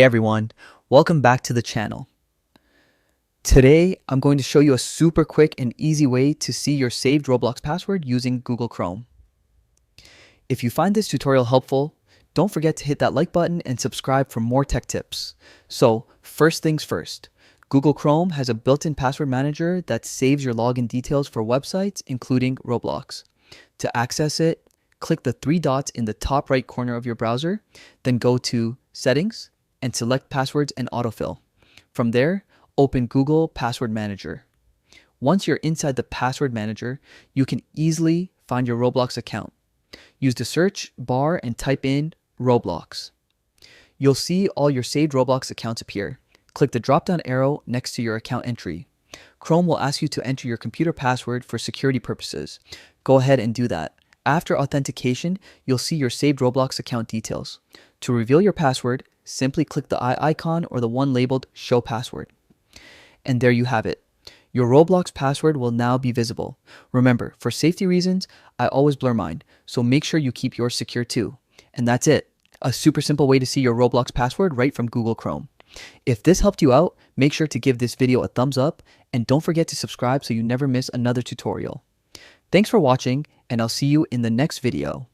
Hey everyone, welcome back to the channel. Today, I'm going to show you a super quick and easy way to see your saved Roblox password using Google Chrome. If you find this tutorial helpful, don't forget to hit that like button and subscribe for more tech tips. So, first things first, Google Chrome has a built-in password manager that saves your login details for websites, including Roblox. To access it, click the three dots in the top right corner of your browser, then go to Settings, and select Passwords and Autofill. From there, open Google Password Manager. Once you're inside the Password Manager, you can easily find your Roblox account. Use the search bar and type in Roblox. You'll see all your saved Roblox accounts appear. Click the drop-down arrow next to your account entry. Chrome will ask you to enter your computer password for security purposes. Go ahead and do that. After authentication, you'll see your saved Roblox account details. To reveal your password, simply click the eye icon or the one labeled Show Password. And there you have it. Your Roblox password will now be visible. Remember, for safety reasons, I always blur mine, so make sure you keep yours secure too. And that's it. A super simple way to see your Roblox password right from Google Chrome. If this helped you out, make sure to give this video a thumbs up and don't forget to subscribe so you never miss another tutorial. Thanks for watching, and I'll see you in the next video.